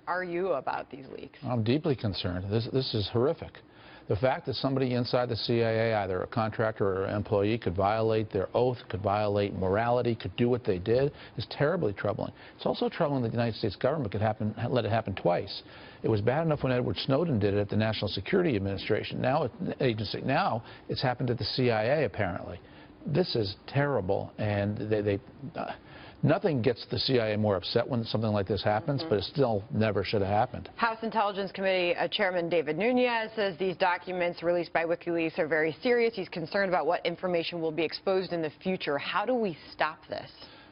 are you about these leaks? I'm deeply concerned. This is horrific. The fact that somebody inside the CIA, either a contractor or an employee, could violate their oath, could violate morality, could do what they did, is terribly troubling. It's also troubling that the United States government could let it happen twice. It was bad enough when Edward Snowden did it at the National Security Administration. Now it's happened at the CIA, apparently. This is terrible, and nothing gets the CIA more upset when something like this happens, but it still never should have happened. House Intelligence Committee Chairman David Nunes says these documents released by WikiLeaks are very serious. He's concerned about what information will be exposed in the future. How do we stop this?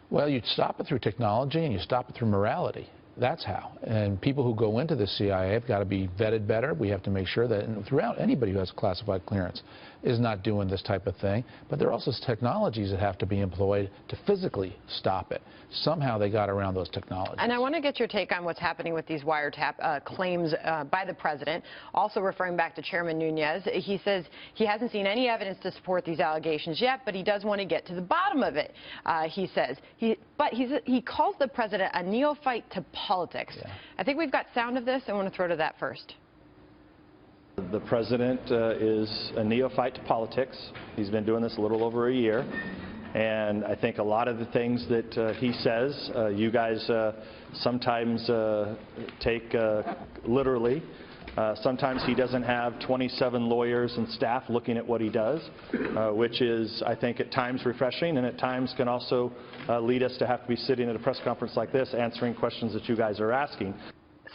Well, you stop it through technology and you stop it through morality. That's how. And people who go into the CIA have got to be vetted better. We have to make sure that throughout anybody who has a classified clearance is not doing this type of thing. But there are also technologies that have to be employed to physically stop it. Somehow they got around those technologies. And I want to get your take on what's happening with these wiretap claims by the president. Also referring back to Chairman Nunes, he says he hasn't seen any evidence to support these allegations yet, but he does want to get to the bottom of it, he says. He calls the president a neophyte to politics. Yeah. I think we've got sound of this. I want to throw to that first. The president is a neophyte to politics. He's been doing this a little over a year. And I think a lot of the things that he says, you guys sometimes take literally. Sometimes he doesn't have 27 lawyers and staff looking at what he does, which is, I think, at times refreshing, and at times can also lead us to have to be sitting at a press conference like this answering questions that you guys are asking.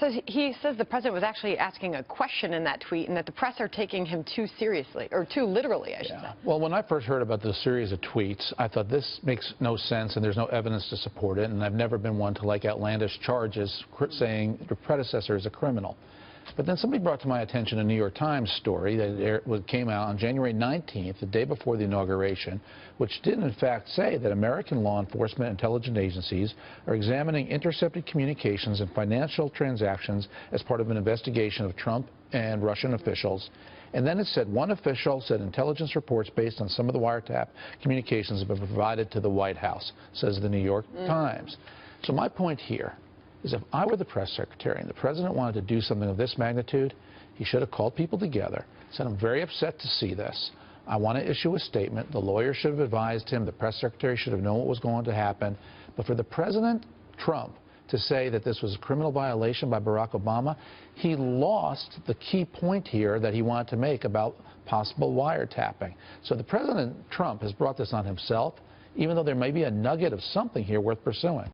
So he says the president was actually asking a question in that tweet, and that the press are taking him too seriously, or too literally, I should say. Well, when I first heard about the series of tweets, I thought this makes no sense and there's no evidence to support it, and I've never been one to like outlandish charges saying your predecessor is a criminal. But then somebody brought to my attention a New York Times story that came out on January 19th, the day before the inauguration, which did in fact say that American law enforcement and intelligence agencies are examining intercepted communications and financial transactions as part of an investigation of Trump and Russian officials. And then it said one official said intelligence reports based on some of the wiretap communications have been provided to the White House, says the New York Times. So my point here is if I were the press secretary and the president wanted to do something of this magnitude, he should have called people together, said, I'm very upset to see this. I want to issue a statement. The lawyer should have advised him. The press secretary should have known what was going to happen. But for the President Trump to say that this was a criminal violation by Barack Obama, he lost the key point here that he wanted to make about possible wiretapping. So the President Trump has brought this on himself, even though there may be a nugget of something here worth pursuing.